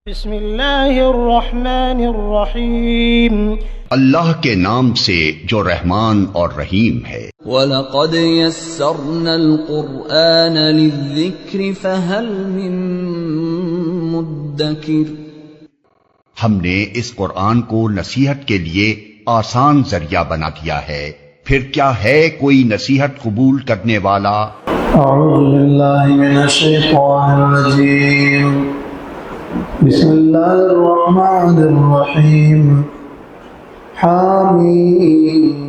بسم اللہ الرحمن الرحیم، اللہ کے نام سے جو رحمان اور رحیم ہے۔ وَلَقَدْ يَسَّرْنَا الْقُرْآنَ لِلذِّكْرِ فَهَلْ مِن مُّدَّكِرٍ۔ ہم نے اس قرآن کو نصیحت کے لیے آسان ذریعہ بنا دیا ہے، پھر کیا ہے کوئی نصیحت قبول کرنے والا؟ اعوذ باللہ من الشیطان الرجیم، بسم اللہ الرحمن الرحیم، حامیم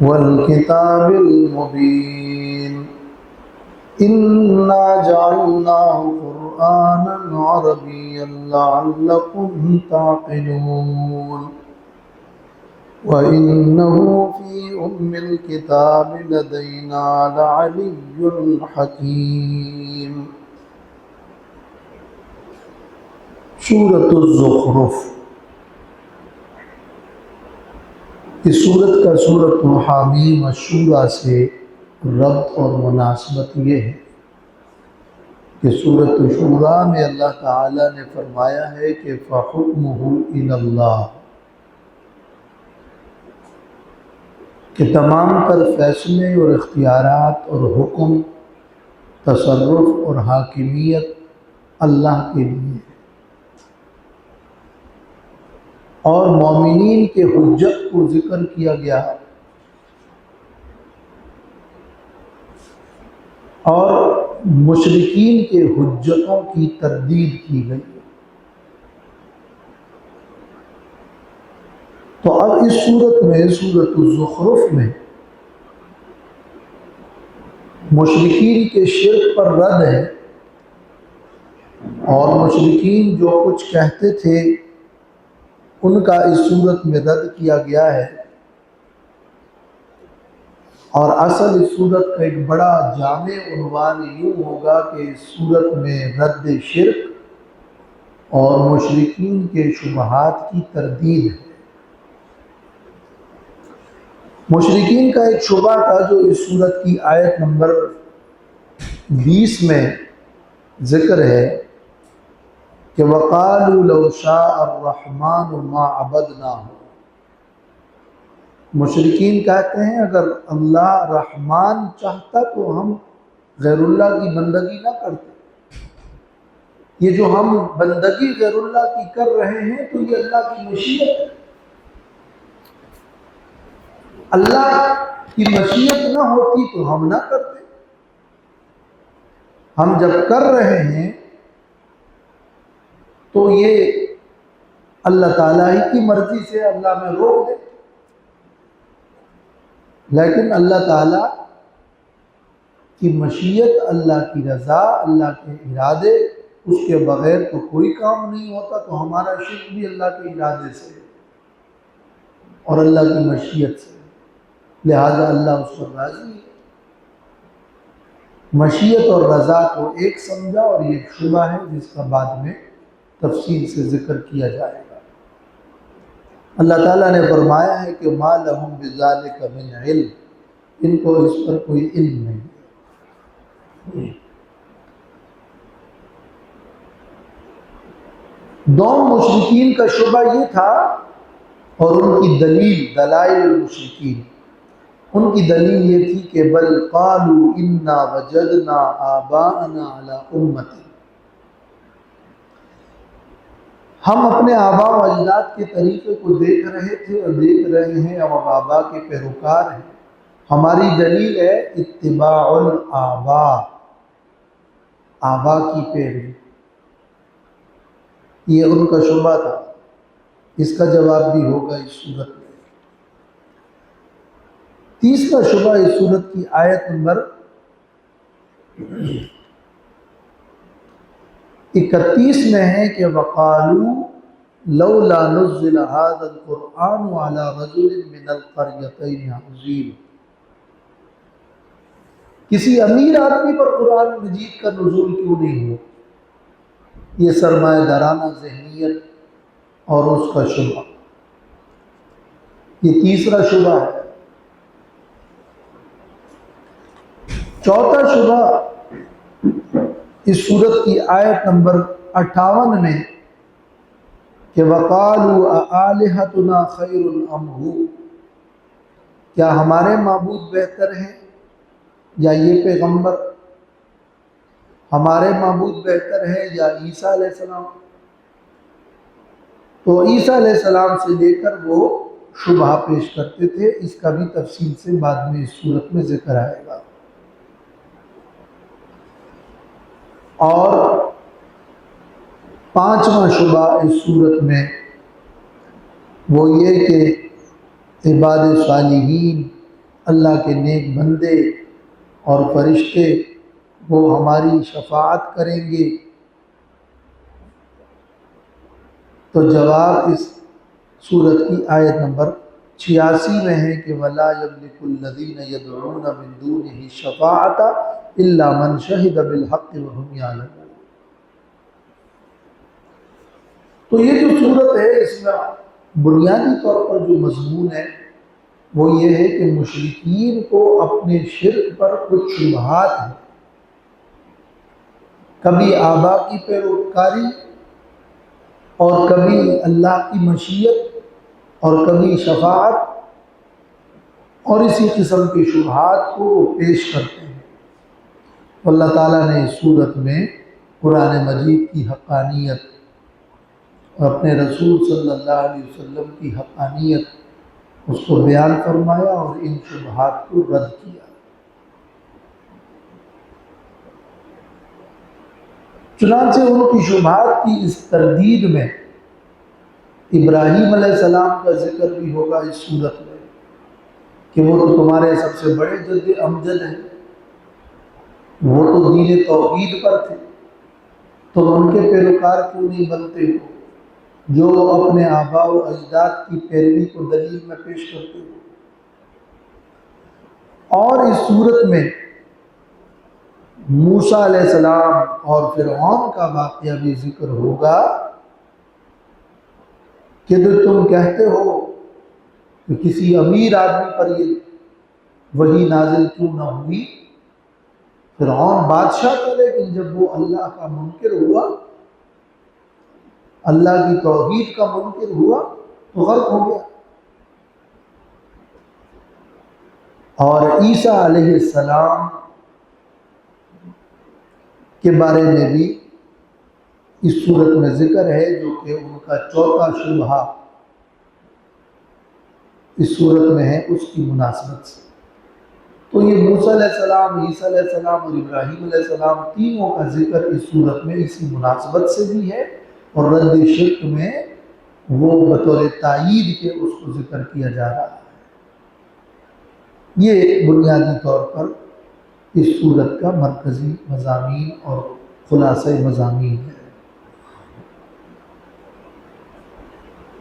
والکتاب المبین، انا جعلناہ قرآنا عربیا لعلکم تعقلون، وَإِنَّهُ فِي أُمِّ الْكِتَابِ لَدَيْنَا لَعَلِيٌّ حَكِيمٌ۔ سورۃ الزخرف، اس سورت کا سورۃ حامیم الشورى سے ربط اور مناسبت یہ ہے کہ سورۃ شورى میں اللہ تعالی نے فرمایا ہے کہ فَحُكْمُهُ إِلَى اللَّهِ، کہ تمام تر فیصلے اور اختیارات اور حکم، تصرف اور حاکمیت اللہ کے لیے ہے، اور مومنین کے حجت کو ذکر کیا گیا اور مشرکین کے حجتوں کی تردید کی گئی۔ تو اب اس صورت میں، سورۃ الزخرف میں، مشرکین کے شرک پر رد ہے، اور مشرکین جو کچھ کہتے تھے ان کا اس صورت میں رد کیا گیا ہے، اور اصل اس صورت کا ایک بڑا جامع عنوان یوں ہوگا کہ اس صورت میں رد شرک اور مشرکین کے شبہات کی تردید ہے۔ مشرکین کا ایک شبہ تھا جو اس سورت کی آیت نمبر 20 میں ذکر ہے کہ وَقَالُوا لَوْ شَاءَ الرَّحْمَنُ مَا عَبَدْنَاهُ، مشرکین کہتے ہیں اگر اللہ رحمان چاہتا تو ہم غیر اللہ کی بندگی نہ کرتے، یہ جو ہم بندگی غیر اللہ کی کر رہے ہیں تو یہ اللہ کی مشیت ہے، اللہ کی مشیت نہ ہوتی تو ہم نہ کرتے، ہم جب کر رہے ہیں تو یہ اللہ تعالیٰ ہی کی مرضی سے اللہ میں روک دے، لیکن اللہ تعالیٰ کی مشیت، اللہ کی رضا، اللہ کے ارادے، اس کے بغیر تو کوئی کام نہیں ہوتا، تو ہمارا شرک بھی اللہ کے ارادے سے اور اللہ کی مشیت سے، لہذا اللہ اس پر راضی ہے۔ مشیت اور رضا کو ایک سمجھا، اور یہ ایک شبہ ہے جس کا بعد میں تفصیل سے ذکر کیا جائے گا۔ اللہ تعالیٰ نے فرمایا ہے کہ مَا لَهُمْ بِذَلِكَ مِنْ عِلْمٍ، ان کو اس پر کوئی علم نہیں۔ دوم مشرکین کا شبہ یہ تھا، اور ان کی دلیل، دلائل المشرکین، ان کی دلیل یہ تھی کہ بل قالوا انا وجدنا آباءنا علی امۃ، ہم اپنے آباء و اجداد کے طریقے کو دیکھ رہے تھے اور دیکھ رہے ہیں، اور آباء کے پیروکار ہیں، ہماری دلیل ہے اتباع الآباء، آباء کی پیروی۔ یہ ان کا شبہ تھا، اس کا جواب بھی ہوگا اس صورت میں۔ تیسرا شبہ اس صورت کی آیت نمبر 31 میں ہے کہ وَقَالُوا لَوْلَا نُزِّلَ هَذَا الْقُرْآنُ عَلَى رَجُلٍ مِّنَ الْقَرْيَتَيْنِ عَظِيمٍ، کسی امیر آدمی پر قرآن مجید کا نزول کیوں نہیں ہوا؟ یہ سرمایہ دارانہ ذہنیت اور اس کا شبہ، یہ تیسرا شبہ ہے۔ چوتھا شبہ اس سورت کی آیت نمبر 58 میں کہ وَقَالُوا أَآلِهَتُنَا خَيْرٌ أَمْ هُوَ، کیا ہمارے معبود بہتر ہیں یا یہ پیغمبر؟ ہمارے معبود بہتر ہے یا عیسیٰ علیہ السلام؟ تو عیسیٰ علیہ السلام سے لے کر وہ شبہ پیش کرتے تھے، اس کا بھی تفصیل سے بعد میں اس صورت میں ذکر آئے گا۔ اور 5واں شبہ اس صورت میں وہ یہ کہ عباد صالحین، اللہ کے نیک بندے اور فرشتے وہ ہماری شفاعت کریں گے۔ تو جواب اس سورت کی آیت نمبر 86 میں ہے کہ وَلَا يَمْلِكُ الَّذِينَ يَدْعُونَ مِن دُونِهِ الشَّفَاعَةَ إِلَّا مَنْ شَهِدَ بِالْحَقِّ وَهُمْ يَعْلَمُونَ۔ تو یہ جو صورت ہے اس میں بنیادی طور پر جو مضمون ہے وہ یہ ہے کہ مشرکین کو اپنے شرک پر کچھ شبہات ہیں، کبھی آبا کی پیروکاری اور کبھی اللہ کی مشیت اور کبھی شفاعت اور اسی قسم کی شبہات کو وہ پیش کرتے ہیں۔ اللہ تعالیٰ نے اس صورت میں قرآن مجید کی حقانیت اور اپنے رسول صلی اللہ علیہ وسلم کی حقانیت اس کو بیان فرمایا اور ان شبہات کو رد کیا۔ چنانچہ ان کی شبہات کی اس تردید میں ابراہیم علیہ السلام کا ذکر بھی ہوگا اس صورت میں کہ وہ تو تمہارے سب سے بڑے جد امجد ہیں، وہ تو دین توحید پر تھے، تم ان کے پیروکار کیوں نہیں بنتے ہو جو اپنے آباء و اجداد کی پیروی کو دلیل میں پیش کرتے ہو۔ اور اس صورت میں موسیٰ علیہ السلام اور فرعون کا واقعہ بھی ذکر ہوگا کہ جو تم کہتے ہو کہ کسی امیر آدمی پر یہ وحی نازل کیوں نہ ہوئی، فرعون بادشاہ تھا لیکن جب وہ اللہ کا منکر ہوا، اللہ کی توحید کا منکر ہوا تو غرق ہو گیا۔ اور عیسیٰ علیہ السلام کے بارے میں بھی اس صورت میں ذکر ہے، جو کہ ان کا چوتھا شبہہ اس صورت میں ہے اس کی مناسبت سے۔ تو یہ موسیٰ علیہ السلام، عیسیٰ علیہ السلام اور ابراہیم علیہ السلام تینوں کا ذکر اس صورت میں اسی مناسبت سے بھی ہے، اور رد شرک میں وہ بطور تائید کے اس کو ذکر کیا جا رہا ہے۔ یہ بنیادی طور پر اس صورت کا مرکزی مضامین اور خلاصہ مضامین ہے۔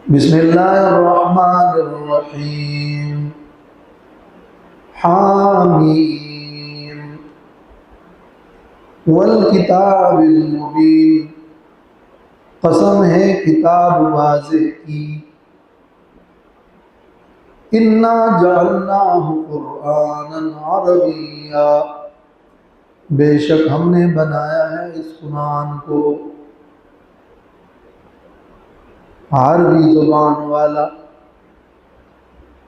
بسم اللہ الرحمن الرحیم، حامیم والکتاب المبین، قسم ہے کتاب واضح کی، انا جعلناہ قرآنا عربیا، بے شک ہم نے بنایا ہے اس قرآن کو عربی زبان والا،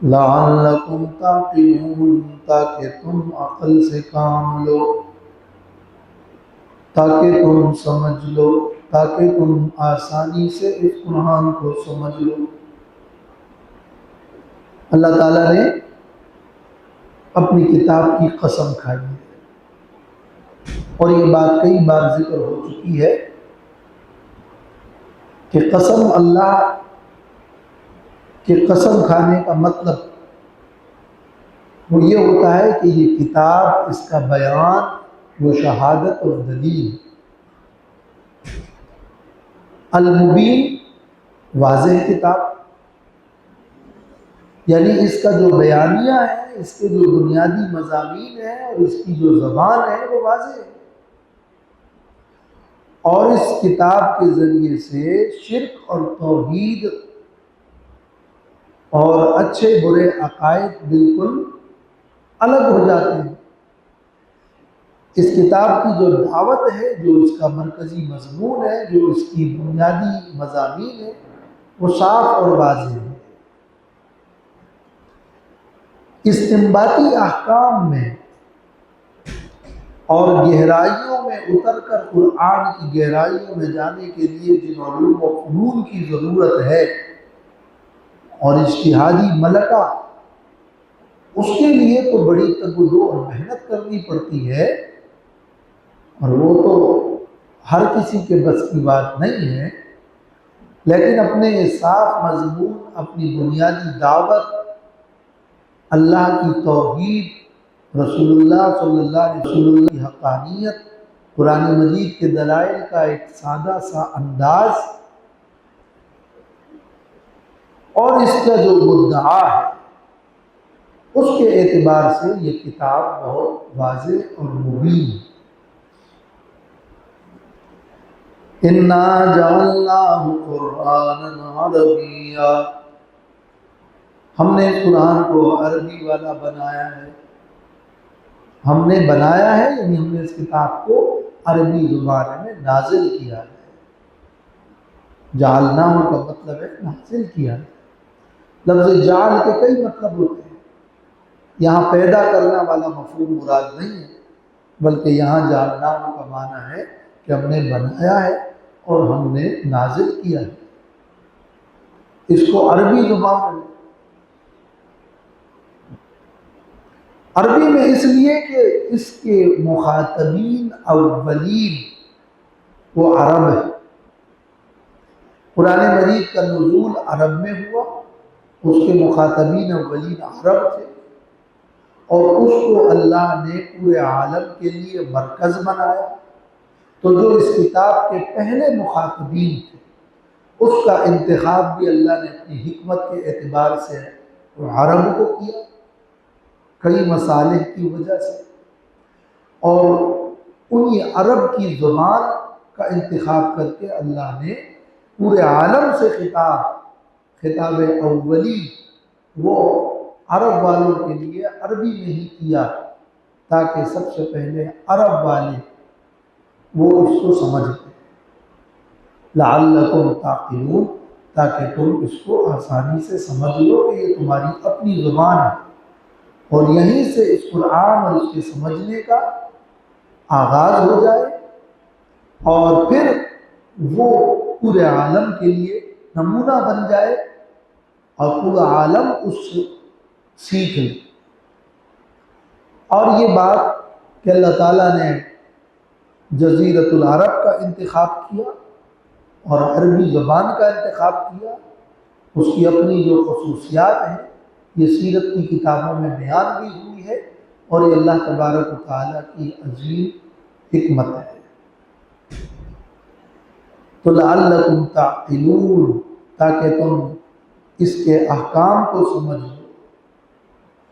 لعلکم تعقلون، تاکہ تم عقل سے کام لو، تاکہ تم سمجھ لو، تاکہ تم آسانی سے اس قرآن کو سمجھ لو۔ اللہ تعالیٰ نے اپنی کتاب کی قسم کھائی ہے، اور یہ بات کئی بار ذکر ہو چکی ہے کہ قسم اللہ کے قسم کھانے کا مطلب وہ یہ ہوتا ہے کہ یہ کتاب، اس کا بیان وہ شہادت اور دلیل، المبین واضح کتاب، یعنی اس کا جو بیانیہ ہے، اس کے جو بنیادی مضامین ہیں اور اس کی جو زبان ہے وہ واضح ہے، اور اس کتاب کے ذریعے سے شرک اور توحید اور اچھے برے عقائد بالکل الگ ہو جاتے ہیں۔ اس کتاب کی جو دعوت ہے، جو اس کا مرکزی مضمون ہے، جو اس کی بنیادی مضامین ہے، وہ صاف اور واضح ہے۔ استنباطی احکام میں اور گہرائیوں میں اتر کر قرآن کی گہرائیوں میں جانے کے لیے جن علوم و فنون کی ضرورت ہے اور اجتہادی ملکہ، اس کے لیے تو بڑی تگ و دو اور محنت کرنی پڑتی ہے، اور وہ تو ہر کسی کے بس کی بات نہیں ہے۔ لیکن اپنے صاف مضمون، اپنی بنیادی دعوت، اللہ کی توحید، رسول اللہ صلی اللہ علیہ وسلم کی حقانیت، قرآن مجید کے دلائل کا ایک سادہ سا انداز، اور اس کا جو مدعا ہے، اس کے اعتبار سے یہ کتاب بہت واضح اور مبین ہے۔ اِنَّا جَعَلْنَاهُ قُرْآنًا عَرَبِيًّا، ہم نے قرآن کو عربی والا بنایا ہے۔ ہم نے بنایا ہے یعنی ہم نے اس کتاب کو عربی زبان میں نازل کیا ہے۔ جعلناہ کا مطلب ہے نازل کیا ہے۔ لفظ جعل کے کئی مطلب ہوتے ہیں، یہاں پیدا کرنا والا مفعول مراد نہیں ہے، بلکہ یہاں جعلناہ کا معنی ہے کہ ہم نے بنایا ہے اور ہم نے نازل کیا ہے۔ اس کو عربی زبان میں، عربی میں اس لیے کہ اس کے مخاطبین اولین وہ عرب ہے۔ قرآن مجید کا نزول عرب میں ہوا، اس کے مخاطبین اولین عرب تھے، اور اس کو اللہ نے پورے عالم کے لیے مرکز بنایا۔ تو جو اس کتاب کے پہلے مخاطبین تھے، اس کا انتخاب بھی اللہ نے اپنی حکمت کے اعتبار سے عرب کو کیا، کئی مصالح کی وجہ سے، اور انہی عرب کی زبان کا انتخاب کر کے اللہ نے پورے عالم سے خطاب اولی وہ عرب والوں کے لیے عربی میں ہی کیا، تاکہ سب سے پہلے عرب والے وہ اس کو سمجھ لیں، لعلکم تعقلون، تاکہ تم اس کو آسانی سے سمجھ لو کہ یہ تمہاری اپنی زبان ہے، اور یہیں سے اس قرآن اور اس کے سمجھنے کا آغاز ہو جائے، اور پھر وہ پورے عالم کے لیے نمونہ بن جائے، اور پورا عالم اس سے سیکھ لے۔ اور یہ بات کہ اللہ تعالیٰ نے جزیرۃ العرب کا انتخاب کیا اور عربی زبان کا انتخاب کیا، اس کی اپنی جو خصوصیات ہیں یہ سیرت کی کتابوں میں بیان بھی ہوئی ہے، اور یہ اللہ تبارک و تعالیٰ کی عظیم حکمت ہے۔ تو لعلکم تعقلون، تاکہ تم اس کے احکام کو سمجھ لو،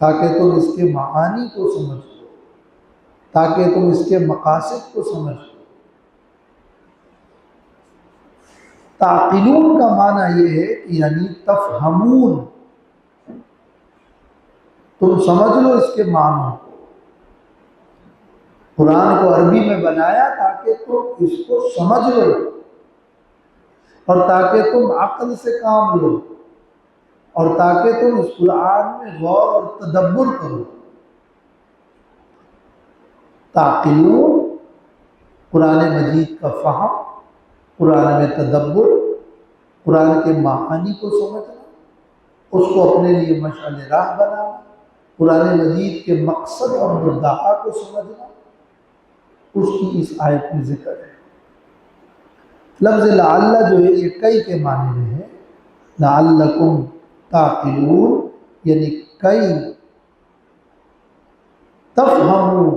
تاکہ تم اس کے معانی کو سمجھ لو، تاکہ تم اس کے مقاصد کو سمجھ لو۔ تعقلون کا معنی یہ ہے کہ یعنی تفہمون، تم سمجھ لو اس کے معنی کو۔ قرآن کو عربی میں بنایا تاکہ تم اس کو سمجھ لو، اور تاکہ تم عقل سے کام لو، اور تاکہ تم اس قرآن میں غور اور تدبر کرو۔ تعقلون، قرآن مجید کا فہم، قرآن میں تدبر، قرآن کے معانی کو سمجھنا، اس کو اپنے لیے مشعل راہ بنانا، قرآن مجید کے مقصد اور مدعا کو سمجھنا، اس کی اس آیت میں ذکر ہے۔ لفظ لعل جو ہے یہ کئی کے معنی میں ہے، لعلکم تعقلون یعنی کئی تفہموا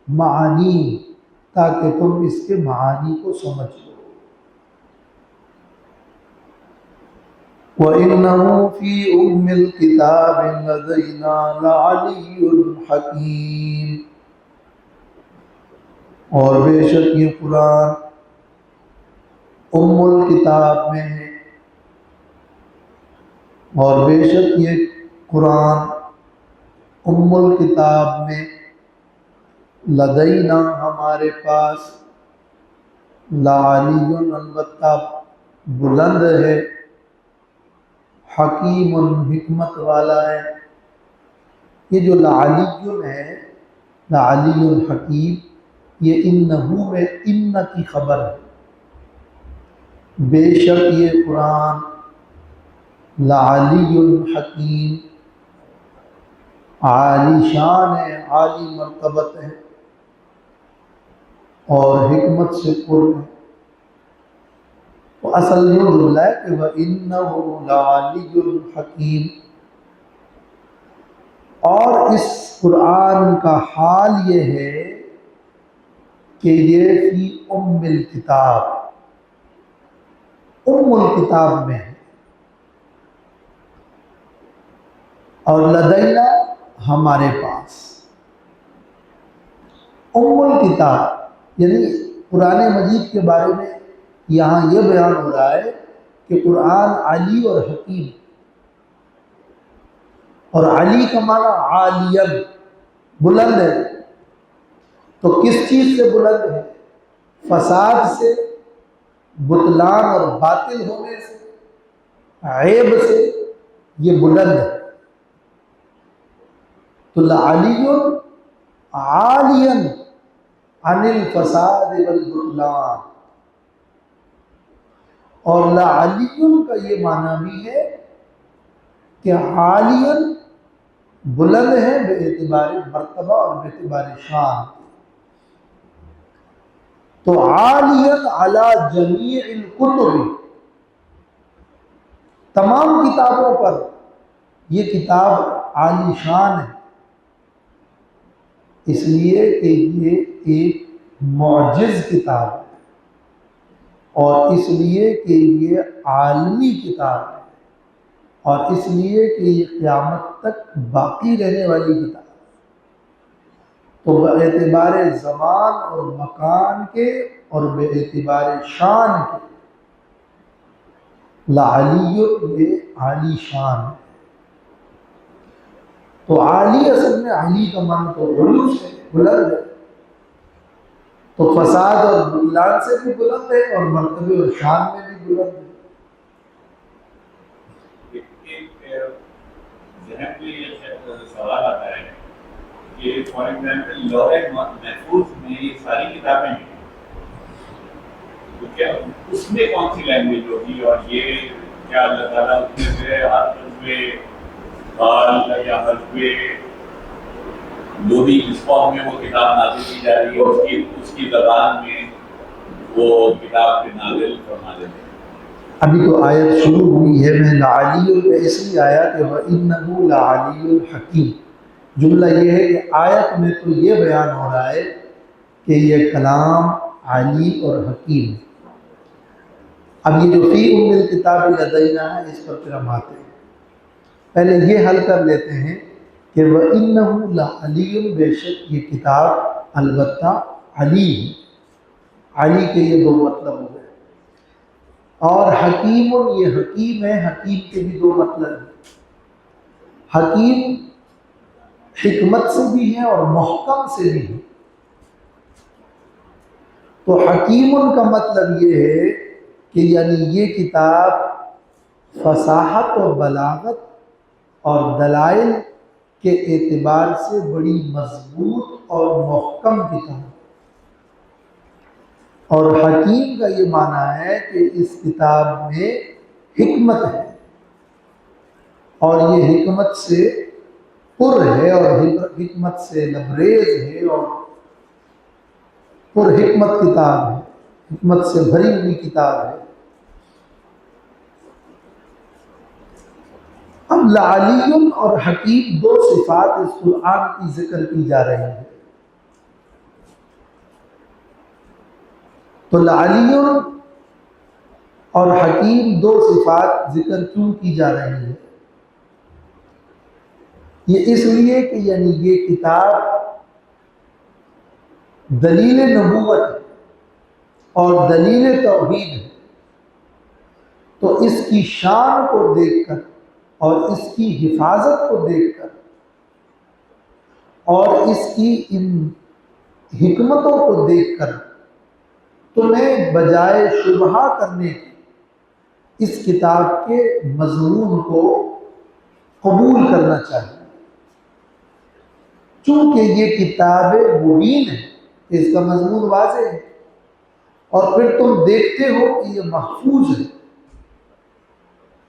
معانی، تاکہ تم اس کے معانی کو سمجھ لو۔ وَإِنَّهُ فِي أُمِّ الْكِتَابِ لَدَيْنَا لَعَلِيٌّ حَكِيمٌ، اور بے شک یہ قرآن ام الکتاب میں ہے، اور بے شک یہ قرآن ام الکتاب میں لدینا ہمارے پاس، لعلی البتہ بلند ہے، حکیم حکمت والا ہے۔ یہ جو لعلی ہے، لعلی الحکیم، یہ انہو میں ان کی خبر ہے۔ بے شک یہ قرآن لعلی الحکیم، عالی شان ہے، عالی مرتبت ہے اور حکمت سے پر ہے۔ تو اصل یہ جملہ ہے کہ وَإِنَّهُ لَعَلِيٌّ حَكِيمٌ، اور اس قرآن کا حال یہ ہے کہ یہ فی ام الکتاب، ام الکتاب میں ہے، اور لدینا ہمارے پاس۔ ام الکتاب یعنی قرآن مجید کے بارے میں یہاں یہ بیان ہو رہا ہے کہ قرآن علی اور حکیم، اور علی کا معنی عالین، بلند ہے۔ تو کس چیز سے بلند ہے؟ فساد سے، بطلان اور باطل ہونے سے، عیب سے یہ بلند ہے۔ تو لعلی عالین عن الفساد والبطلان، اور لعلی کا یہ معنی بھی ہے کہ عالین بلند ہے بے اعتبار مرتبہ اور بے اعتبار شان۔ تو عالین علی جمیع الکتب، تمام کتابوں پر یہ کتاب عالی شان ہے، اس لیے کہ یہ ایک معجز کتاب ہے، اور اس لیے کہ یہ عالمی کتاب ہے، اور اس لیے کہ یہ قیامت تک باقی رہنے والی کتاب ہے۔ تو بے اعتبار زمان اور مکان کے اور بے اعتبار شان کے لعلی یہ عالی شان ہے۔ تو عالی اصل میں علی کا معنی تو علو سے بلند ہے، تو فساد اور بطلان سے بھی بلند ہے اور مرتبے اور شان میں بھی بلند ہے۔ ذہن میں یہ سوال آتا ہے کہ فار ایگزامپل لوح محفوظ میں یہ ساری کتابیں ہیں، تو کیا اس میں کون سی لینگویج ہوگی، اور یہ کیا اللہ تعالیٰ اس میں سے حرف قال یا حرف لوحی جس فارم میں وہ کتاب نازل کی جا رہی ہے اس کی زبان میں وہ کتاب کے نازل فرما دیتے ہیں؟ ابھی تو آیت شروع ہوئی ہے، میں لعلی پہ اس لیے آیا کہ وَإِنَّهُ لَعَلِيٌّ حَكِيمٌ، جملہ یہ ہے کہ آیت میں تو یہ بیان ہو رہا ہے کہ یہ کلام علی اور حکیم ہے۔ اب یہ جو فی ام الکتاب لدینا ہے، اس پر پھر ہم آتے ہیں۔ پہلے یہ حل کر لیتے ہیں کہ وَإِنَّهُ لَعَلِيٌّ، بے شک یہ کتاب البتہ علی ہے۔ علی کے یہ دو مطلب ہو گئے، اور حکیم یہ حکیم ہے، حکیم کے بھی دو مطلب ہیں۔ حکیم حکمت سے بھی ہے اور محکم سے بھی ہے۔ تو حکیم کا مطلب یہ ہے کہ یعنی یہ کتاب فصاحت و بلاغت اور دلائل کے اعتبار سے بڑی مضبوط اور محکم کتاب، اور حکیم کا یہ معنی ہے کہ اس کتاب میں حکمت ہے، اور یہ حکمت سے پر ہے، اور حکمت سے لبریز ہے، اور پر حکمت کتاب ہے، حکمت سے بھری ہوئی کتاب ہے۔ اب لعلی اور حکیم دو صفات اس قرآن کی ذکر کی جا رہی ہیں۔ تو لعلی اور حکیم دو صفات ذکر کیوں کی جا رہی ہیں؟ یہ اس لیے کہ یعنی یہ کتاب دلیل نبوت ہے اور دلیل توحید ہے، تو اس کی شان کو دیکھ کر اور اس کی حفاظت کو دیکھ کر اور اس کی ان حکمتوں کو دیکھ کر تمہیں بجائے شبہ کرنے کے اس کتاب کے مضمون کو قبول کرنا چاہیے، چونکہ یہ کتاب مبین ہے، اس کا مضمون واضح ہے، اور پھر تم دیکھتے ہو کہ یہ محفوظ ہے،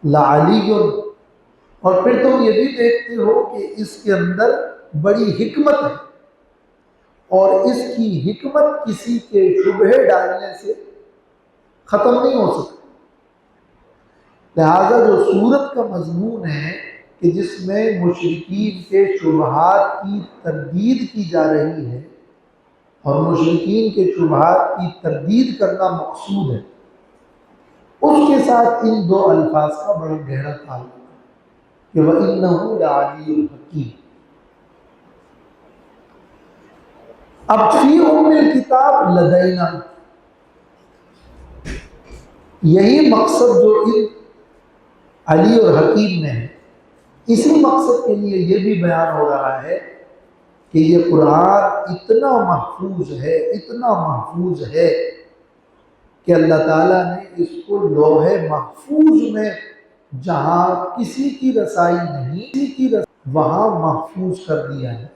لعلی، اور پھر تم یہ بھی دیکھتے ہو کہ اس کے اندر بڑی حکمت ہے، اور اس کی حکمت کسی کے شبہے ڈالنے سے ختم نہیں ہو سکتی۔ لہذا جو سورت کا مضمون ہے کہ جس میں مشرکین کے شبہات کی تردید کی جا رہی ہے، اور مشرکین کے شبہات کی تردید کرنا مقصود ہے، اس کے ساتھ ان دو الفاظ کا بڑا گہرا تعلق ہے کہ وَإِنَّهُ لَعَلِيٌّ حَكِيمٌ۔ اب فی ام الکتاب لدینا، یہی مقصد جو ان علی اور حکیم میں ہے، اسی مقصد کے لیے یہ بھی بیان ہو رہا ہے کہ یہ قرآن اتنا محفوظ ہے، اتنا محفوظ ہے کہ اللہ تعالیٰ نے اس کو لوح محفوظ میں، جہاں کسی کی رسائی نہیں، وہاں محفوظ کر دیا ہے،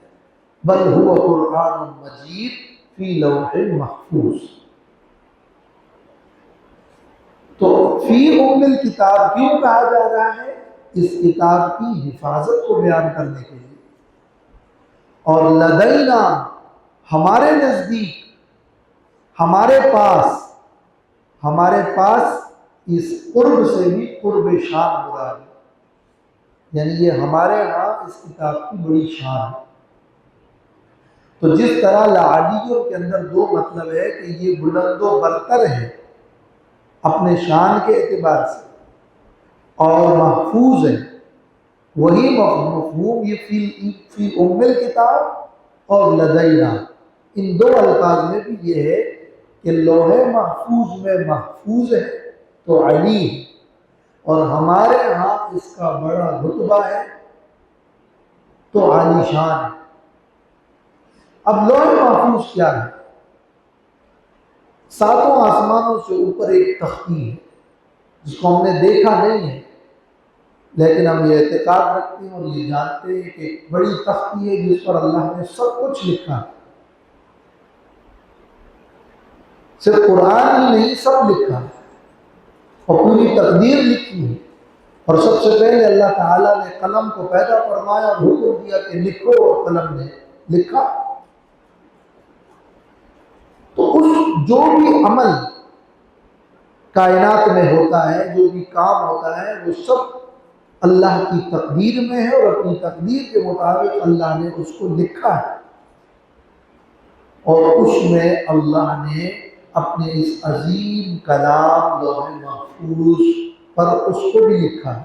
بل هو قرآن مجید فی لوح محفوظ۔ تو فی ام الکتاب کیوں کہا جا رہا ہے؟ اس کتاب کی حفاظت کو بیان کرنے کے لیے، اور لدینا ہمارے نزدیک، ہمارے پاس اس قرب سے بھی قرب شان مراد ہے، یعنی یہ ہمارے ہاں اس کتاب کی بڑی شان ہے۔ تو جس طرح لعلی کے اندر دو مطلب ہے کہ یہ بلند و برتر ہے اپنے شان کے اعتبار سے، اور محفوظ ہے، وہی مفہوم یہ فی ام الکتاب اور لدینا، ان دو الفاظ میں بھی یہ ہے کہ لوح محفوظ میں محفوظ ہے تو علی ہے، اور ہمارے ہاں اس کا بڑا رتبہ ہے تو عالی شان ہے۔ اب لوح محفوظ کیا ہے؟ ساتوں آسمانوں سے اوپر ایک تختی ہے جس کو ہم نے دیکھا نہیں ہے، لیکن ہم یہ اعتقاد رکھتے ہیں اور یہ جانتے ہیں کہ ایک بڑی تختی ہے جس پر اللہ نے سب کچھ لکھا ہے، صرف قرآن ہی نہیں، سب لکھا ہے، اور پوری تقدیر لکھی ہے، اور سب سے پہلے اللہ تعالیٰ نے قلم کو پیدا فرمایا اور حکم دیا کہ لکھو، اور قلم نے لکھا۔ تو اس جو بھی عمل کائنات میں ہوتا ہے، جو بھی کام ہوتا ہے، وہ سب اللہ کی تقدیر میں ہے، اور اپنی تقدیر کے مطابق اللہ نے اس کو لکھا ہے، اور اس میں اللہ نے اپنے اس عظیم کلام لوح محفوظ پر اس کو بھی لکھا ہے۔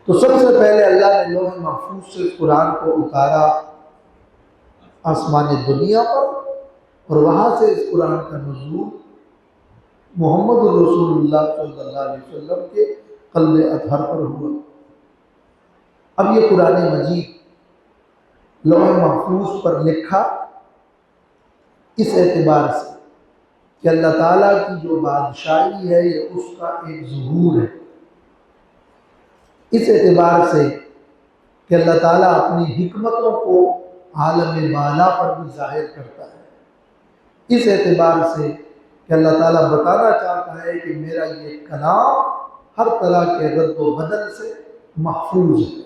تو سب سے پہلے اللہ نے لوح محفوظ سے اس قرآن کو اتارا آسمان دنیا پر، اور وہاں سے اس قرآن کا نزول محمد رسول اللہ صلی اللہ علیہ وسلم کے قلب اطہر پر ہوا۔ اب یہ قرآن مجید لوح محفوظ پر لکھا اس اعتبار سے کہ اللہ تعالیٰ کی جو بادشاہی ہے یہ اس کا ایک ظہور ہے، اس اعتبار سے کہ اللہ تعالیٰ اپنی حکمتوں کو عالم بالا پر بھی ظاہر کرتا ہے، اس اعتبار سے کہ اللہ تعالیٰ بتانا چاہتا ہے کہ میرا یہ کلام ہر طرح کے رد و بدل سے محفوظ ہے،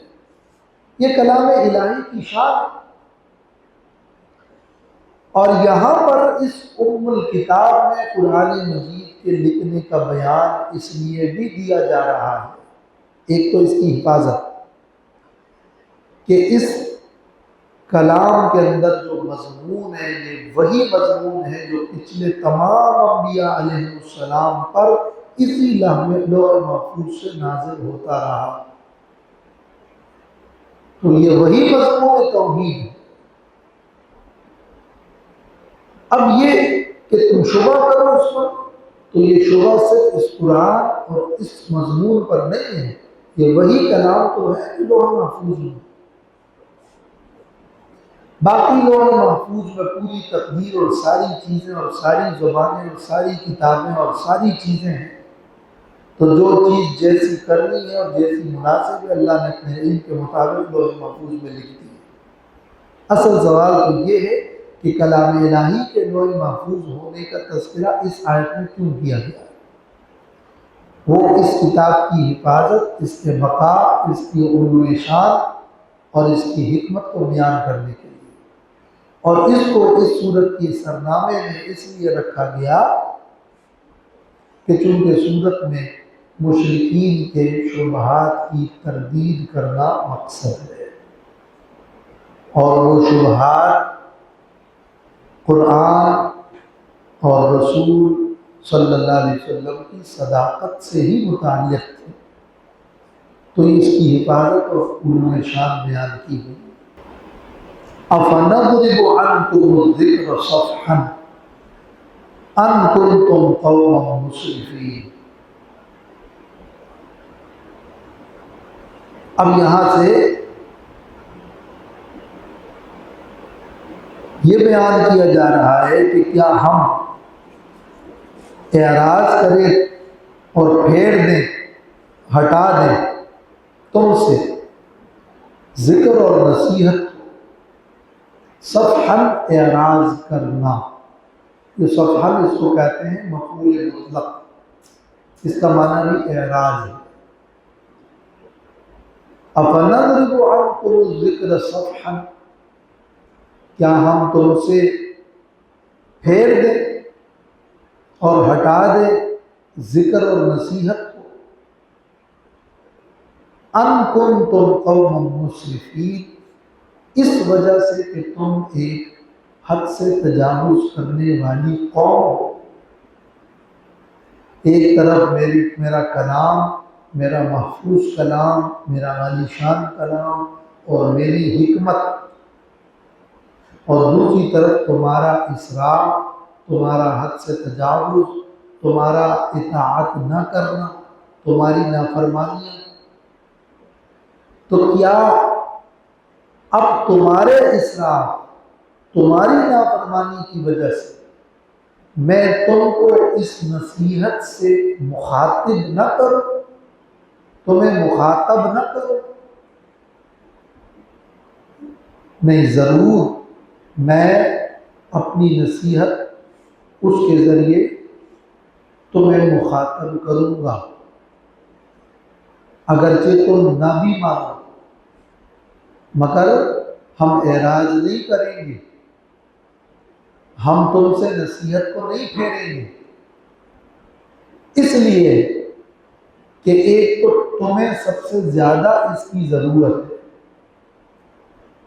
یہ کلام الہی کی شان ہے۔ اور یہاں پر اس ام الکتاب میں قرآن مجید کے لکھنے کا بیان اس لیے بھی دیا جا رہا ہے، ایک تو اس کی حفاظت، کہ اس کلام کے اندر جو مضمون ہے یہ وہی مضمون ہے جو پچھلے تمام انبیاء علیہ السلام پر اسی لوح محفوظ سے نازل ہوتا رہا، تو یہ وہی مضمون توحید ہے۔ اب یہ کہ تم شبہ کرو اس پر، تو یہ شبہ صرف اس قرآن اور اس مضمون پر نہیں ہے، یہ وہی کلام تو ہے جو لوح محفوظ ہے۔ باقی لوح محفوظ میں پوری تقدیر اور ساری چیزیں اور ساری زبانیں اور ساری کتابیں اور ساری چیزیں ہیں، تو جو چیز جیسی کرنی ہے اور جیسی مناسب ہے اللہ نے اپنے علم کے مطابق لوح محفوظ میں لکھ دی ہے۔ اصل سوال تو یہ ہے کہ کلام الہی کے لوح محفوظ ہونے کا تذکرہ اس آیت میں کیوں کیا گیا؟ وہ اس کتاب کی حفاظت، اس کے بقا، اس کی علو شان اور اس کی حکمت کو بیان کرنے کے لیے، اور اس کو اس سورت کی سرنامے میں اس لیے رکھا گیا کہ چونکہ سورت میں مشرکین کے شبہات کی تردید کرنا مقصد ہے، اور وہ شبہات قرآن اور رسول صلی اللہ علیہ وسلم کی صداقت سے ہی متعلق تھے، تو اس کی حفاظت اور علو شان بیان کی ہوئی۔ أَفَنَضْرِبُ عَنْكُمُ الذِّكْرَ صَفْحًا أَن كُنتُمْ قَوْمًا مُسْرِفِينَ۔ اب یہاں سے یہ بیان کیا جا رہا ہے کہ کیا ہم اعراض کریں اور پھیر دیں، ہٹا دیں تم سے ذکر اور نصیحت، صفحاً اعراض کرنا، یہ صفحاً اس کو کہتے ہیں مفعول مطلق، اس کا معنی بھی اعراض ہے۔ أَفَنَضْرِبُ عَنْكُمُ الذِّكْرَ صَفْحًا، کیا ہم تم سے پھیر دیں اور ہٹا دیں ذکر اور نصیحت کو، أَن كُنتُمْ قَوْمًا مُسْرِفِينَ، اس وجہ سے کہ تم ایک حد سے تجاوز کرنے والی قوم ہو۔ ایک طرف میرا کلام، میرا محفوظ کلام، میرا عالی شان کلام اور میری حکمت، اور دوسری طرف تمہارا اسراف، تمہارا حد سے تجاوز، تمہارا اطاعت نہ کرنا، تمہاری نافرمانیاں۔ تو کیا اب تمہارے اسراف، تمہاری نافرمانی کی وجہ سے میں تم کو اس نصیحت سے مخاطب نہ کروں، تمہیں مخاطب نہ کروں؟ نہیں، ضرور میں اپنی نصیحت اس کے ذریعے تمہیں مخاطب کروں گا، اگرچہ تم نہ بھی مانو، مگر ہم اعراض نہیں کریں گے، ہم تم سے نصیحت کو نہیں پھیریں گے، اس لیے کہ ایک تو تمہیں سب سے زیادہ اس کی ضرورت ہے،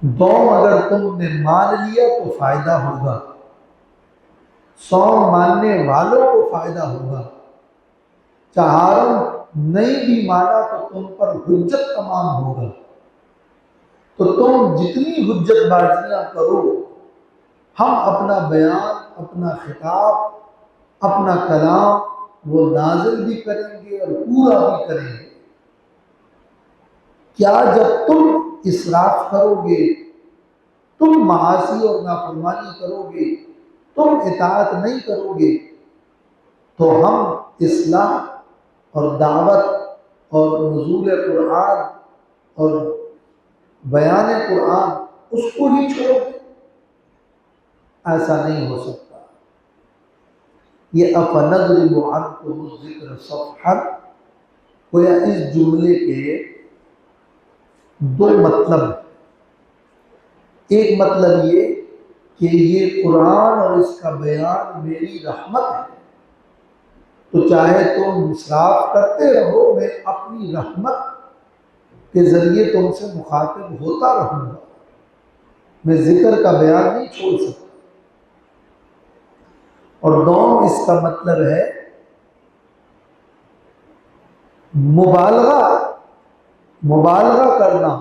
دوم اگر تم نے مان لیا تو فائدہ ہوگا، سو ماننے والوں کو فائدہ ہوگا، چہارم نہیں بھی مانا تو تم پر حجت تمام ہوگا، تو تم جتنی حجت بازیاں کرو، ہم اپنا بیان، اپنا خطاب، اپنا کلام وہ نازل بھی کریں گے اور پورا بھی کریں گے۔ کیا جب تم اسراف کرو گے، تم معاصی اور نافرمانی کرو گے، تم اطاعت نہیں کرو گے، تو ہم اصلاح اور دعوت اور نزول قرآن اور بیان قرآن اس کو ہی چھوڑ دیں؟ ایسا نہیں ہو سکتا۔ یہ أَفَنَضْرِبُ عَنْكُمُ الذِّكْرَ صَفْحًا، گویا اس جملے کے دو مطلب ہیں۔ ایک مطلب یہ کہ یہ قرآن اور اس کا بیان میری رحمت ہے، تو چاہے تم اسراف کرتے رہو، میں اپنی رحمت کے ذریعے تم سے مخاطب ہوتا رہوں گا، میں ذکر کا بیان نہیں چھوڑ سکتا۔ اور دوم اس کا مطلب ہے مبالغہ کرنا،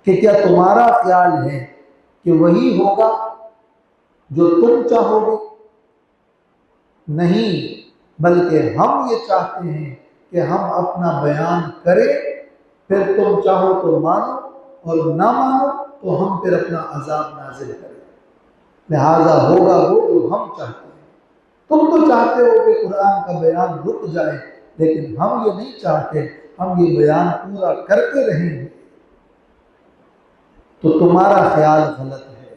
کہ کیا تمہارا خیال ہے کہ وہی ہوگا جو تم چاہو گے؟ نہیں، بلکہ ہم یہ چاہتے ہیں کہ ہم اپنا بیان کریں، پھر تم چاہو تو مانو اور نہ مانو تو ہم پھر اپنا عذاب نازل کریں، لہذا ہوگا وہ جو ہم چاہتے ہیں۔ تم تو چاہتے ہو کہ قرآن کا بیان رک جائے، لیکن ہم یہ نہیں چاہتے، ہم یہ بیان پورا کرتے رہیں گے۔ تو تمہارا خیال غلط ہے،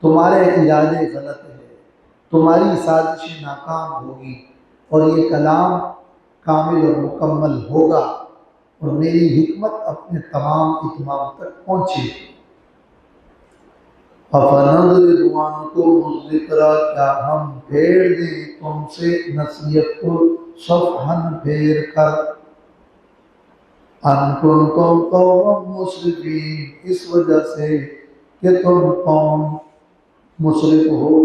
تمہارے ارادے غلط ہے، تمہاری سازشیں ناکام ہوگی، اور یہ کلام کامل اور مکمل ہوگا، اور میری حکمت اپنے تمام اتمام تک پہنچے گی۔ أَفَنَضْرِبُ عَنْكُمُ الذِّكْرَ، کیا ہم پھیر دیں تم سے نصیحت کو صفحاً پھیر کر، أَن كُنتُمْ قَوْمًا مُسْرِفِينَ، اس وجہ سے کہ تم قوم مسرف ہو۔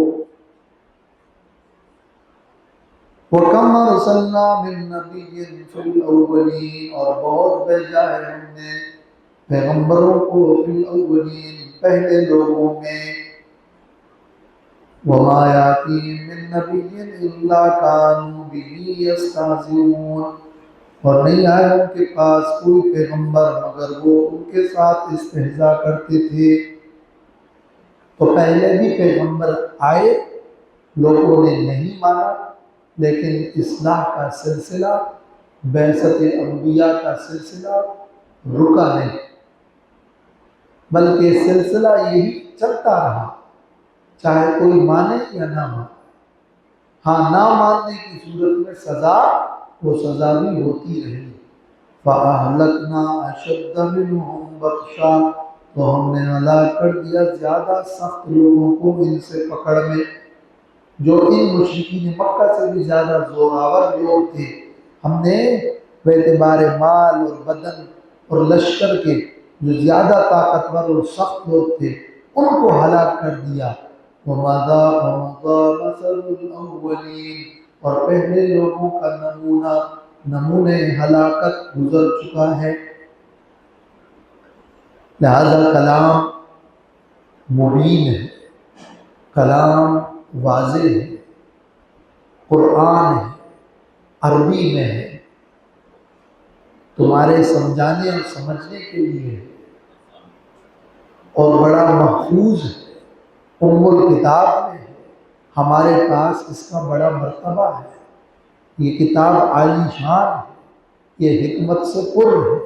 وَكَمْ أَرْسَلْنَا مِن نَبِيٍّ فِي الْأَوَّلِينَ، اور بہت بھیجا ہے ہم نے پیغمبروں کو فی الاولین، پہلے لوگوں میں۔ وَمَا يَأْتِيهِم مِّن نَّبِيٍّ إِلَّا كَانُوا بِهِ يَسْتَهْزِئُونَ، اور نہیں آیا ان کے پاس کوئی پیغمبر مگر وہ ان کے ساتھ استہزاء کرتے تھے۔ تو پہلے بھی پیغمبر آئے، لوگوں نے نہیں مانا، لیکن اصلاح کا سلسلہ، بعثت انبیاء کا سلسلہ رکا نہیں، بلکہ سلسلہ یہی چلتا رہا، چاہے کوئی مانے یا نہ مانے۔ ہاں، نہ ماننے کی صورت میں سزا، وہ سزا بھی ہوتی رہی۔ فَأَهْلَكْنَا أَشَدَّ مِنْهُمْ بَطْشًا، تو ہم نے ہلاک کر دیا زیادہ سخت لوگوں کو ان سے پکڑ میں، جو ان مشرکین مکہ سے بھی زیادہ زوراور لوگ تھے۔ ہم نے باعتبار مال اور بدن اور لشکر کے جو زیادہ طاقتور اور سخت لوگ تھے ان کو ہلاک کر دیا۔ وَمَضَى مَثَلُ الْأَوَّلِينَ، اور پہلے لوگوں کا نمونہ ہلاکت گزر چکا ہے۔ لہذا کلام مبین ہے، کلام واضح ہے، قرآن ہے، عربی میں ہے، تمہارے سمجھانے اور سمجھنے کے لیے ہے، اور بڑا محفوظ ہے، ام الکتاب میں ہے، ہمارے پاس اس کا بڑا مرتبہ ہے۔ یہ کتاب عالی شان ہے، یہ حکمت سے پر ہے،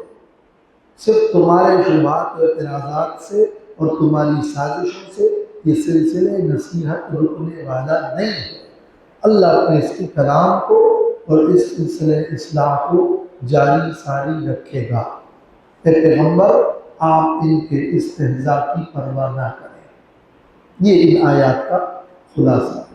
صرف تمہارے شبہات و اعتراضات سے اور تمہاری سازشوں سے یہ سلسلے نصیحت رکنے والا نہیں ہے۔ اللہ اپنے اس کے کلام کو اور اس سلسلے اصلاح کو جاری ساری رکھے گا۔ اے پیغمبر، آپ ان کے استہزاء کی پرواہ نہ کریں۔ یہ ان آیات کا خلاصہ ہے۔